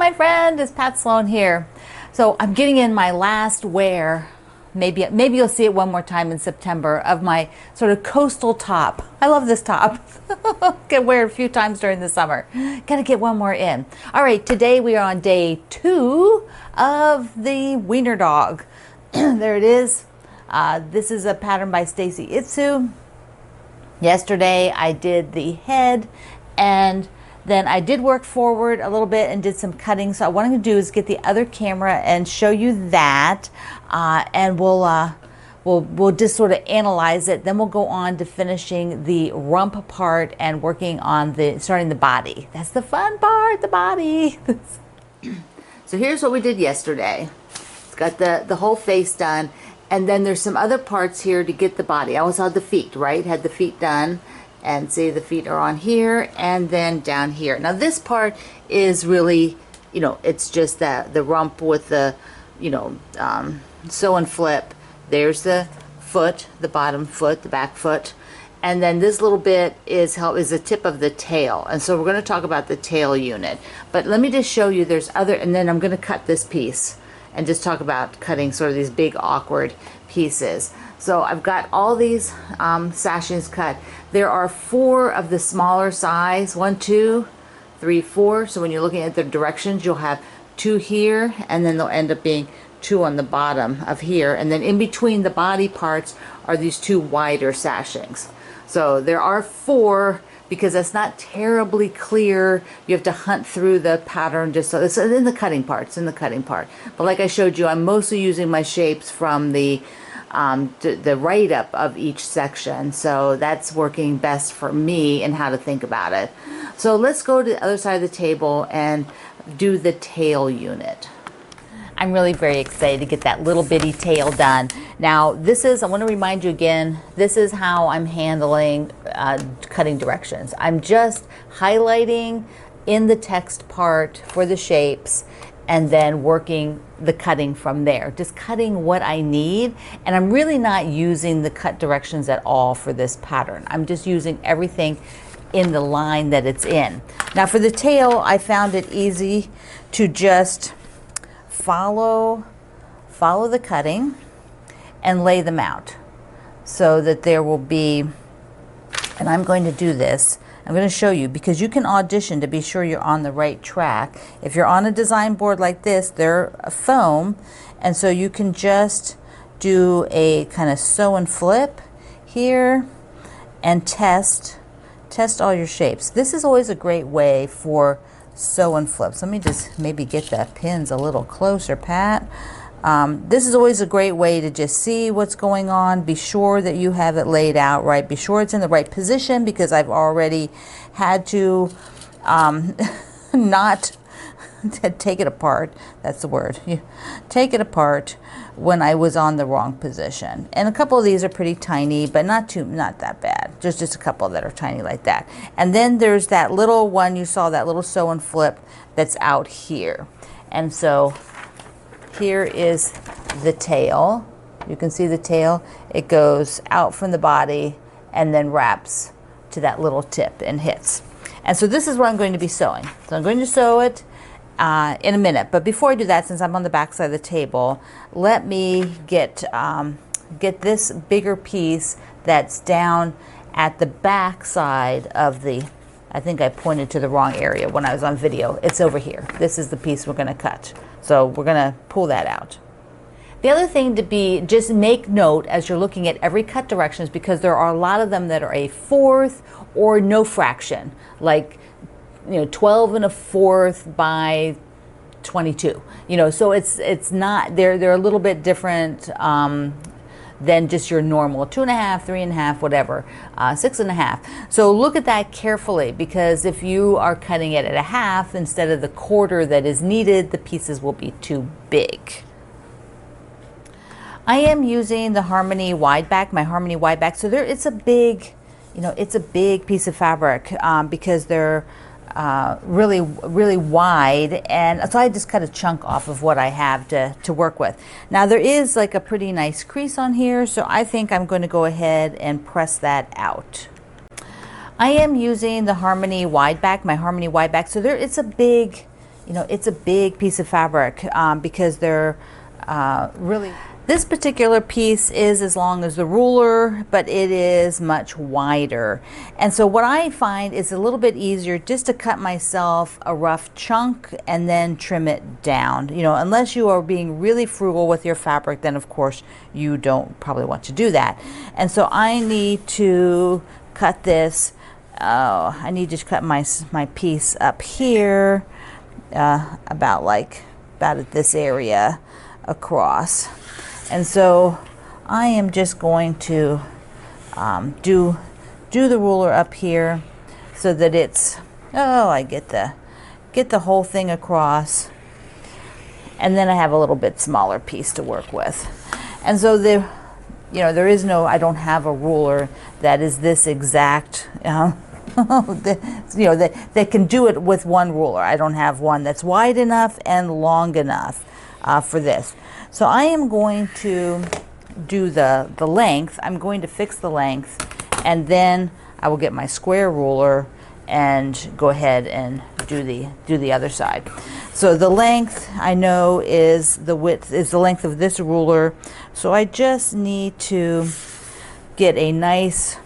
my friend, it's Pat Sloan here. So I'm getting in my last wear, maybe you'll see it one more time in September, of my sort of coastal top. I love this top. Can wear it a few times during the summer. Gotta get one more in. All right, today we are on day 2 of the Wiener Dog. There it is. This is a pattern by Stacy Itsu. Yesterday I did the head, and then I did work forward a little bit and did some cutting. So what I'm going to do is get the other camera and show you that, and we'll just sort of analyze it. Then we'll go on to finishing the rump part and working on starting the body. That's the fun part, the body. So here's what we did yesterday. It's got the whole face done, and then there's some other parts here to get the body. I also had the feet, right? Had the feet done. And see, the feet are on here and then down here. Now this part is really, it's just the rump with the, sew and flip. There's the foot, the bottom foot, the back foot. And then this little bit is the tip of the tail. And so we're going to talk about the tail unit. But let me just show you there's other, and then I'm going to cut this piece and just talk about cutting sort of these big awkward pieces. So I've got all these sashes cut. There are 4 of the smaller size, 1, 2, 3, 4. So when you're looking at the directions, you'll have 2 here, and then they'll end up being 2 on the bottom of here. And then in between the body parts are these 2 wider sashings. So there are 4, because that's not terribly clear. You have to hunt through the pattern just so it's in the cutting part. But like I showed you, I'm mostly using my shapes from the write-up of each section, so that's working best for me and how to think about it. So let's go to the other side of the table and do the tail unit. I'm really very excited to get that little bitty tail done. Now I want to remind you again, this is how I'm handling cutting directions. I'm just highlighting in the text part for the shapes and then working the cutting from there, just cutting what I need. And I'm really not using the cut directions at all for this pattern. I'm just using everything in the line that it's in. Now for the tail, I found it easy to just follow the cutting and lay them out so that there will be, and I'm going to do this, I'm going to show you, because you can audition to be sure you're on the right track. If you're on a design board like this, they're foam, and so you can just do a kind of sew and flip here and test all your shapes. This is always a great way for sew and flips. Let me just maybe get the pins a little closer, Pat. This is always a great way to just see what's going on. Be sure that you have it laid out right. Be sure it's in the right position, because I've already had to not take it apart. That's the word. Take it apart when I was on the wrong position. And a couple of these are pretty tiny, but not that bad. Just a couple that are tiny like that. And then there's that little one you saw, that little sew and flip that's out here. And so here is the tail. You can see the tail. It goes out from the body and then wraps to that little tip and hits. And so this is what I'm going to be sewing. So I'm going to sew it in a minute. But before I do that, since I'm on the back side of the table, let me get this bigger piece that's down at the back side of the, I think I pointed to the wrong area when I was on video. It's over here. This is the piece we're going to cut. So we're going to pull that out. The other thing to just make note as you're looking at every cut directions, because there are a lot of them that are a 1/4 or no fraction, like 12 1/4 by 22. So it's not, they're a little bit different than just your normal 2 1/2, 3 1/2, whatever, 6 1/2. So look at that carefully, because if you are cutting it at a half instead of the 1/4 that is needed, the pieces will be too big. I am using the Harmony wide back, my Harmony wide back. So it's a big, it's a big piece of fabric because they're really wide, and so I just cut a chunk off of what I have to work with. Now there is like a pretty nice crease on here, so I think I'm going to go ahead and press that out. I am using the Harmony wide back, my Harmony wide back. So it's a big, you know, it's a big piece of fabric because they're really, this particular piece is as long as the ruler, but it is much wider. And so what I find is a little bit easier just to cut myself a rough chunk and then trim it down. You know, unless you are being really frugal with your fabric, then of course you don't probably want to do that. And so I need to cut this, I need to cut my piece up here, about at this area across. And so I am just going to do the ruler up here so that it's, I get the whole thing across, and then I have a little bit smaller piece to work with. And so there is no, I don't have a ruler that is this exact, that can do it with one ruler. I don't have one that's wide enough and long enough for this. So I am going to do the length. I'm going to fix the length, and then I will get my square ruler and go ahead and do the other side. So the length I know is the width is the length of this ruler. So I just need to get a nice,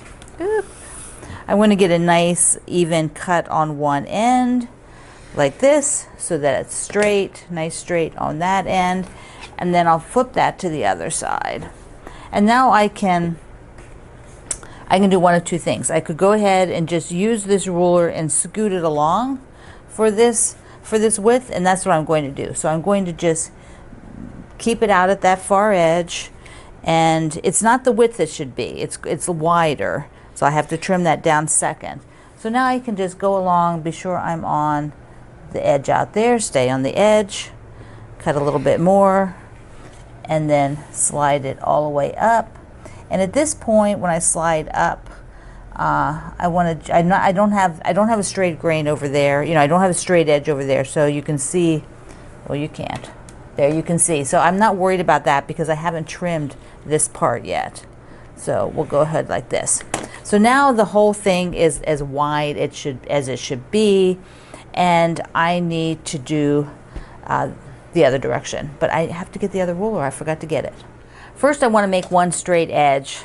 I want to get a nice even cut on one end like this so that it's straight, nice straight on that end. And then I'll flip that to the other side. And now I can do one of two things. I could go ahead and just use this ruler and scoot it along for this width, and that's what I'm going to do. So I'm going to just keep it out at that far edge, and it's not the width it should be. It's wider, so I have to trim that down second. So now I can just go along, be sure I'm on the edge out there, stay on the edge, cut a little bit more, and then slide it all the way up. And at this point, when I slide up, I don't have a straight grain over there. You know, I don't have a straight edge over there, so you can see. Well, you can't. There, you can see. So I'm not worried about that because I haven't trimmed this part yet. So we'll go ahead like this. So now the whole thing is as wide as it should be, and I need to do the other direction, but I have to get the other ruler. I forgot to get it. First, I want to make one straight edge.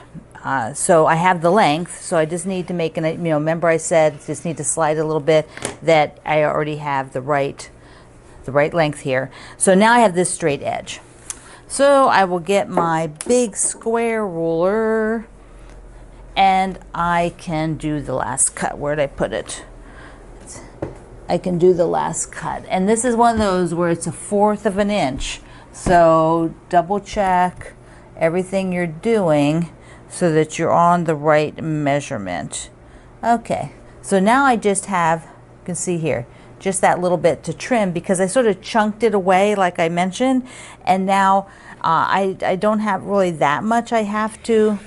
So I have the length, so I just need to make remember I said just need to slide a little bit, that I already have the right length here. So now I have this straight edge. So I will get my big square ruler, and I can do the last cut. Where did I put it? I can do the last cut. And this is one of those where it's 1/4 of an inch. So double check everything you're doing so that you're on the right measurement. Okay, so now I just have, you can see here, just that little bit to trim because I sort of chunked it away like I mentioned, and now I don't have really that much I have to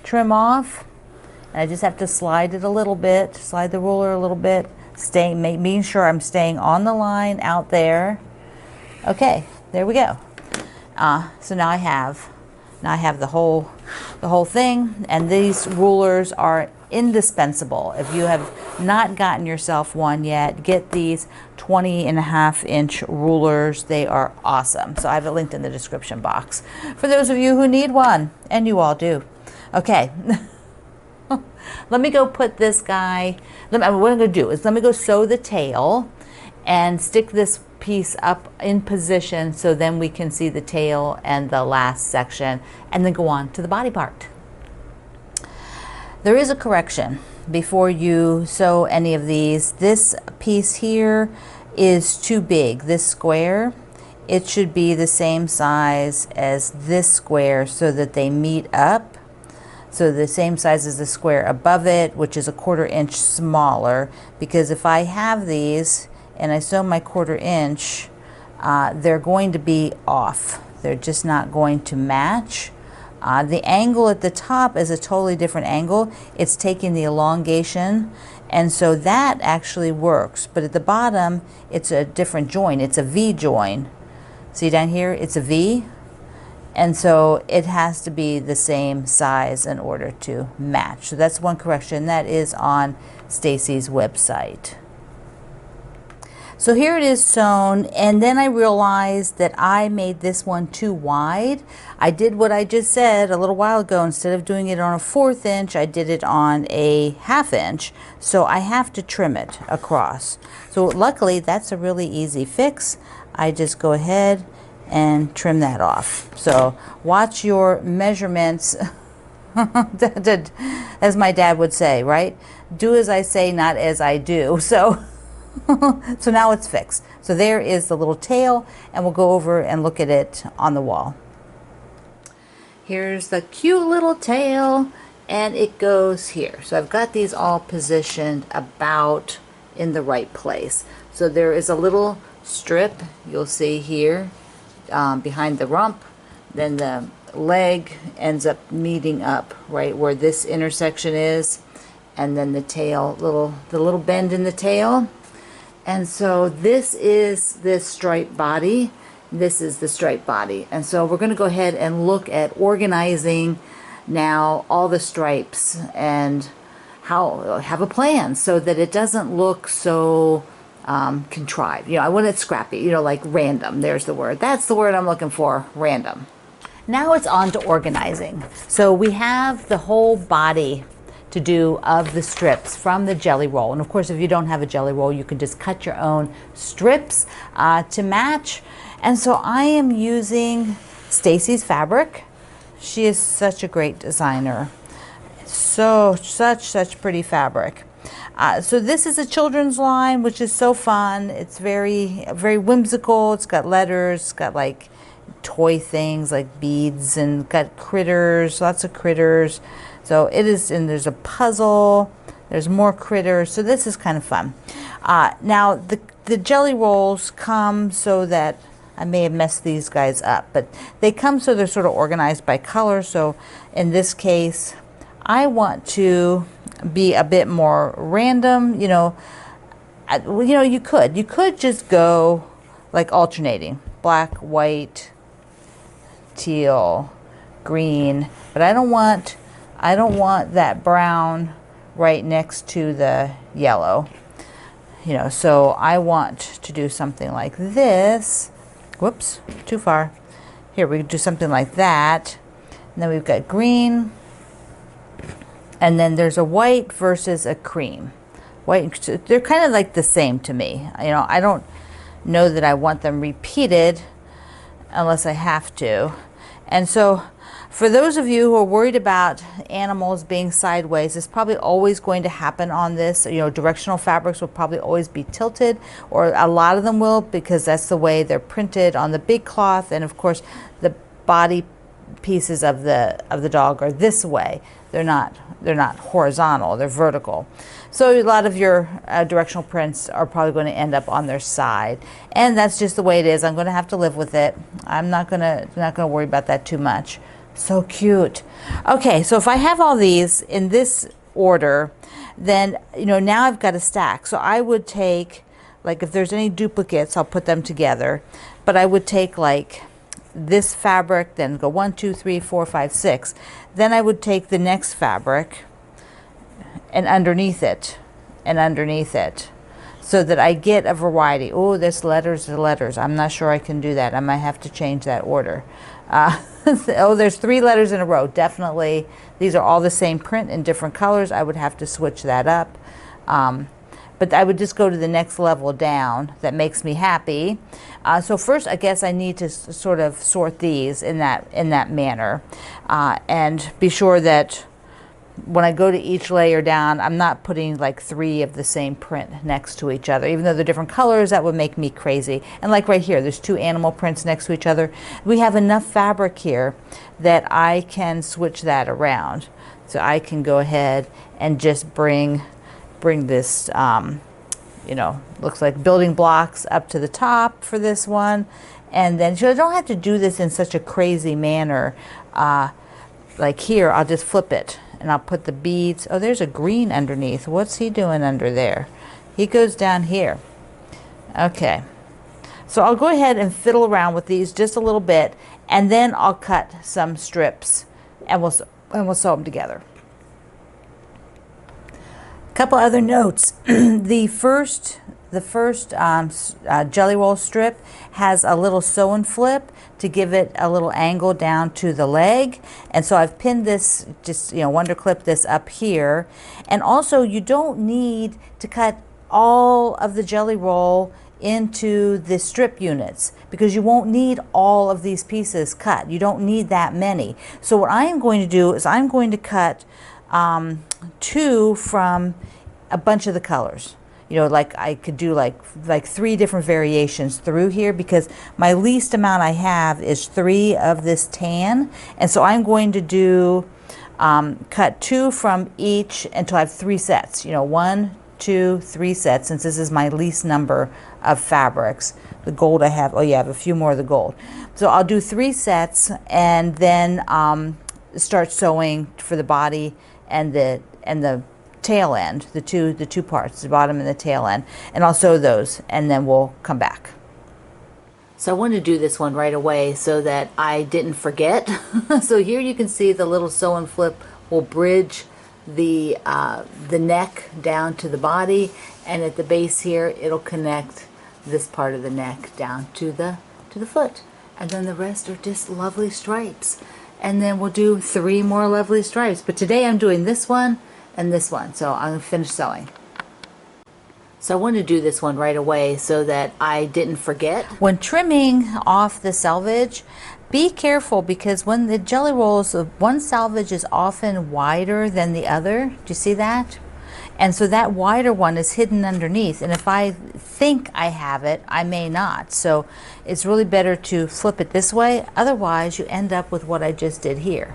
trim off. And I just have to slide it a little bit, slide the ruler a little bit, making sure I'm staying on the line out there. Okay, there we go. So now I have the whole thing, and these rulers are indispensable. If you have not gotten yourself one yet, get these 20.5-inch rulers. They are awesome. So I have it linked in the description box for those of you who need one, and you all do. Okay. Let me go put this guy, what I'm going to do is let me go sew the tail and stick this piece up in position so then we can see the tail and the last section, and then go on to the body part. There is a correction before you sew any of these. This piece here is too big, this square. It should be the same size as this square so that they meet up. So the same size as the square above it, which is 1/4 inch smaller, because if I have these and I sew my 1/4 inch, they're going to be off. They're just not going to match. The angle at the top is a totally different angle. It's taking the elongation, and so that actually works. But at the bottom, it's a different join. It's a V join. See down here, it's a V. And so it has to be the same size in order to match. So that's one correction. That is on Stacy's website. So here it is sewn, and then I realized that I made this one too wide. I did what I just said a little while ago. Instead of doing it on a 1/4 inch, I did it on a 1/2 inch. So I have to trim it across. So luckily, that's a really easy fix. I just go ahead and trim that off. So watch your measurements, as my dad would say, right? Do as I say, not as I do. So so now it's fixed. So there is the little tail, and we'll go over and look at it on the wall. Here's the cute little tail, and it goes here. So I've got these all positioned about in the right place. So there is a little strip you'll see here behind the rump. Then the leg ends up meeting up right where this intersection is, and then the tail, the little bend in the tail. And so this is this striped body. This is the striped body. And so we're going to go ahead and look at organizing now all the stripes and have a plan so that it doesn't look so contrived. You know, I want it scrappy, you know, like random. There's the word. That's the word I'm looking for, random. Now it's on to organizing. So we have the whole body to do of the strips from the jelly roll. And of course, if you don't have a jelly roll, you can just cut your own strips to match. And so I am using Stacy's fabric. She is such a great designer. So such pretty fabric. So this is a children's line, which is so fun. It's very whimsical. It's got letters, it's got like toy things like beads, and got critters, lots of critters. So it is, and there's a puzzle, there's more critters, so this is kind of fun. Now the jelly rolls come so that, I may have messed these guys up, but they come so they're sort of organized by color. So in this case, I want to be a bit more random. You could just go like alternating, black, white, teal, green, but I don't want that brown right next to the yellow. You know, so I want to do something like this. Whoops, too far. Here, we can do something like that. And then we've got green. And then there's a white versus a cream. White, they're kind of like the same to me. You know, I don't know that I want them repeated unless I have to. And so for those of you who are worried about animals being sideways, it's probably always going to happen on this. You know, directional fabrics will probably always be tilted, or a lot of them will, because that's the way they're printed on the big cloth. And of course, the body pieces of the dog are this way. They're not horizontal, they're vertical. So a lot of your directional prints are probably going to end up on their side, and that's just the way it is. I'm going to have to live with it. I'm not going to worry about that too much. So cute. Okay, so if I have all these in this order, then now I've got a stack. So I would take, like, if there's any duplicates, I'll put them together. But I would take like this fabric, then go 1, 2, 3, 4, 5, 6. Then I would take the next fabric and underneath it, so that I get a variety. Oh, there's letters to letters. I'm not sure I can do that. I might have to change that order. Oh, there's 3 letters in a row. Definitely, these are all the same print in different colors. I would have to switch that up. But I would just go to the next level down. That makes me happy. So first, I guess I need to sort of sort these in that manner, and be sure that when I go to each layer down, I'm not putting like 3 of the same print next to each other. Even though they're different colors, that would make me crazy. And like right here, there's 2 animal prints next to each other. We have enough fabric here that I can switch that around. So I can go ahead and just bring this, looks like building blocks up to the top for this one. And then, so I don't have to do this in such a crazy manner. Like here, I'll just flip it and I'll put the beads. Oh, there's a green underneath. What's he doing under there? He goes down here. Okay. So I'll go ahead and fiddle around with these just a little bit, and then I'll cut some strips and we'll sew them together. A couple other notes. The first the first jelly roll strip has a little sew and flip to give it a little angle down to the leg. And so I've pinned this, just, wonder clip this up here. And also you don't need to cut all of the jelly roll into the strip units because you won't need all of these pieces cut. You don't need that many. So what I am going to do is I'm going to cut 2 from a bunch of the colors. Like I could do like 3 different variations through here because my least amount I have is 3 of this tan. And so I'm going to do cut 2 from each until I have 3 sets. 1, 2, 3 sets, since this is my least number of fabrics. The gold I have, oh yeah, I have a few more of the gold. So I'll do 3 sets and then start sewing for the body and the tail end, the two parts, the bottom and the tail end, and I'll sew those and then we'll come back. So I wanted to do this one right away so that I didn't forget. So here you can see the little sew and flip will bridge the neck down to the body, and at the base here it'll connect this part of the neck down to the foot, and then the rest are just lovely stripes. And then we'll do 3 more lovely stripes, but today I'm doing this one and this one, so I'm going to finish sewing. So I wanted to do this one right away so that I didn't forget. When trimming off the selvage, be careful because when the jelly rolls, one selvage is often wider than the other. Do you see that? And so that wider one is hidden underneath, and if I think I have it, I may not. So it's really better to flip it this way, otherwise you end up with what I just did here.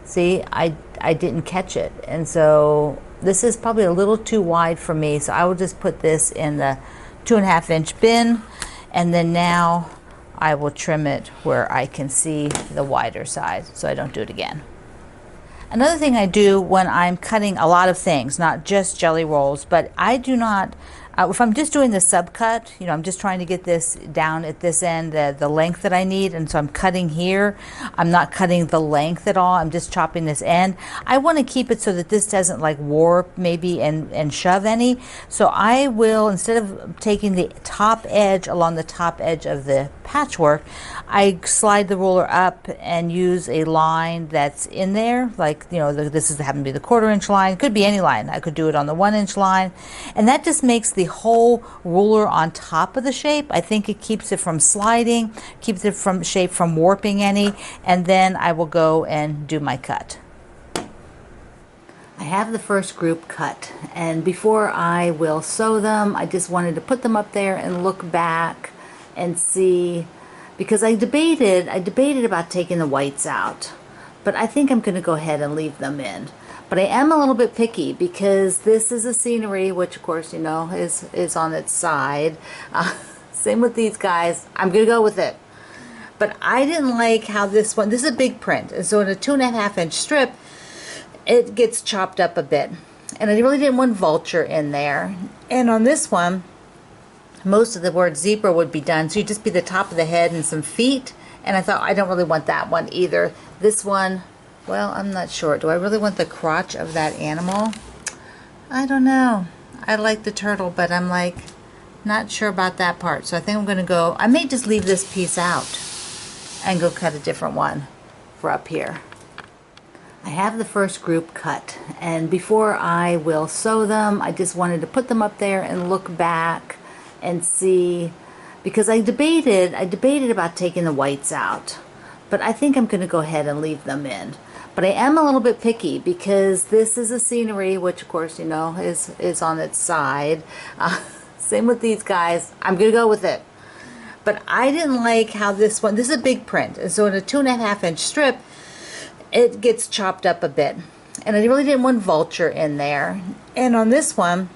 See, I didn't catch it, and so this is probably a little too wide for me, so I will just put this in the 2.5 inch bin, and then now I will trim it where I can see the wider side so I don't do it again. Another thing I do when I'm cutting a lot of things, not just jelly rolls, but I do not, if I'm just doing the subcut, I'm just trying to get this down at this end, the length that I need, and so I'm cutting here. I'm not cutting the length at all. I'm just chopping this end. I want to keep it so that this doesn't like warp maybe and shove any. So I will, instead of taking the top edge along the top edge of the patchwork, I slide the ruler up and use a line that's in there, like, this is happen to be the 1/4 inch line. It could be any line. I could do it on the 1 inch line, and that just makes the whole ruler on top of the shape. I think it keeps it from sliding, keeps it from shape from warping any, and then I will go and do my cut. I have the first group cut, and before I will sew them, I just wanted to put them up there and look back and see, because I debated about taking the whites out, but I think I'm going to go ahead and leave them in. But I am a little bit picky because this is a scenery, which of course is on its side. Same with these guys. I'm going to go with it. But I didn't like how this is a big print, and so in a 2.5 inch strip, it gets chopped up a bit. And I really didn't want vulture in there. And on this one, most of the word zebra would be done, so you'd just be the top of the head and some feet, and I thought I don't really want that one either. This one, well, I'm not sure. Do I really want the crotch of that animal? I don't know. I like the turtle, but I'm like not sure about that part, so I think I'm going to go, I may just leave this piece out and go cut a different one for up here. I have the first group cut, and before I will sew them, I just wanted to put them up there and look back and see, because I debated about taking the whites out, but I think I'm going to go ahead and leave them in. But I am a little bit picky because this is a scenery, which of course is on its side. Same with these guys. I'm going to go with it. But I didn't like how this is a big print, and so in a 2.5 inch strip, it gets chopped up a bit, and I really didn't want vulture in there. And on this one,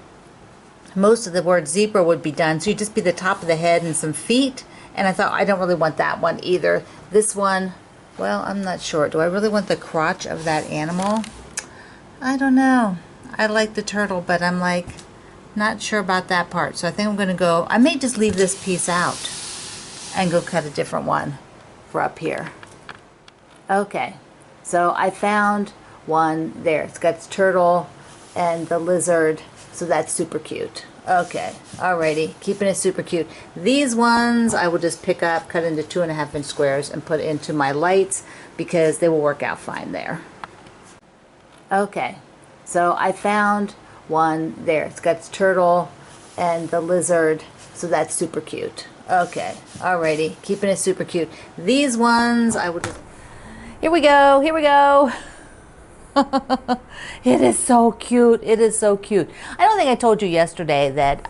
most of the word zebra would be done, so you'd just be the top of the head and some feet, and I thought I don't really want that one either. This one, well, I'm not sure. Do I really want the crotch of that animal? I don't know. I like the turtle, but I'm like not sure about that part, so I think I'm going to go, I may just leave this piece out and go cut a different one for up here. Okay, so I found one there. It's got the turtle and the lizard, so that's super cute. Okay, alrighty, keeping it super cute. These ones I will just pick up, cut into 2.5-inch squares and put into my lights because they will work out fine there. Okay, so I found one there. It's got its turtle and the lizard, so that's super cute. Okay, alrighty, keeping it super cute. These ones I will just... Here we go, here we go. It is so cute. It is so cute. I don't think I told you yesterday that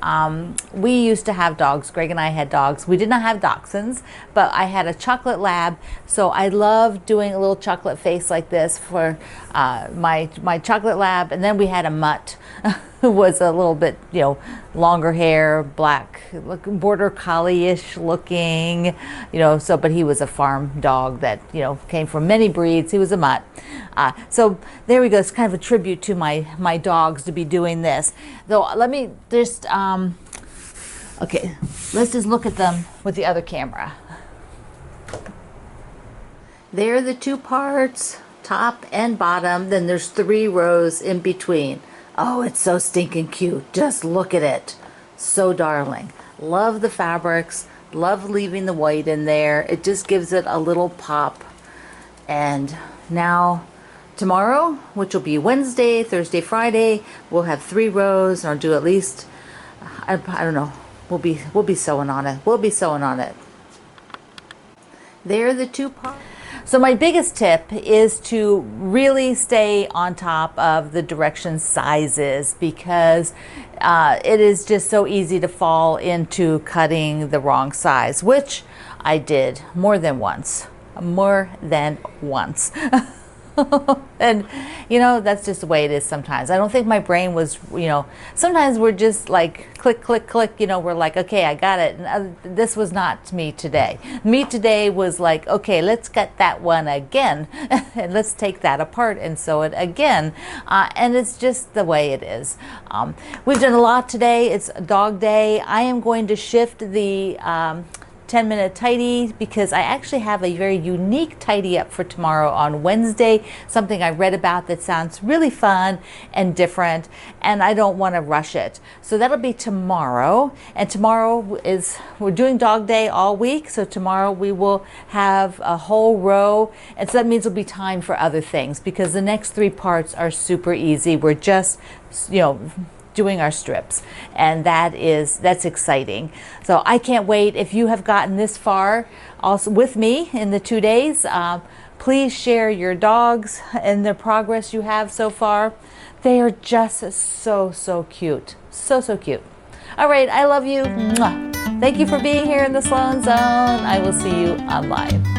we used to have dogs. Greg and I had dogs. We did not have dachshunds, but I had a chocolate lab. So I love doing a little chocolate face like this for my chocolate lab. And then we had a mutt who was a little bit, you know, longer hair, black, border collie-ish looking, you know, so, but he was a farm dog that, you know, came from many breeds. He was a mutt. So there we go. It's kind of a tribute to my dogs to be doing this. Though let me just, okay, let's just look at them with the other camera. There are the two parts, top and bottom. Then there's 3 rows in between. Oh, it's so stinking cute. Just look at it. So darling. Love the fabrics. Love leaving the white in there. It just gives it a little pop. And now tomorrow, which will be Wednesday, Thursday, Friday, we'll have 3 rows, or do at least, I don't know. We'll be sewing on it. We'll be sewing on it. There are the 2 parts. So my biggest tip is to really stay on top of the direction sizes, because it is just so easy to fall into cutting the wrong size, which I did more than once. More than once. And you know, that's just the way it is sometimes. I don't think my brain was, you know, sometimes we're just like click click click, you know, we're like, okay, I got it. And this was not me today. Me today was like, okay, let's get that one again and let's take that apart and sew it again. And it's just the way it is. We've done a lot today. It's dog day. I am going to shift the 10-minute tidy because I actually have a very unique tidy up for tomorrow on Wednesday, something I read about that sounds really fun and different, and I don't want to rush it. So that'll be tomorrow, and tomorrow we're doing dog day all week, so tomorrow we will have a whole row, and so that means there'll be time for other things because the next 3 parts are super easy. We're just, you know, doing our strips, and that's exciting. So I can't wait. If you have gotten this far also with me in the 2 days, please share your dogs and the progress you have so far. They are just so cute. So cute. All right, I love you. Mwah. Thank you for being here in the Sloan Zone. I will see you online.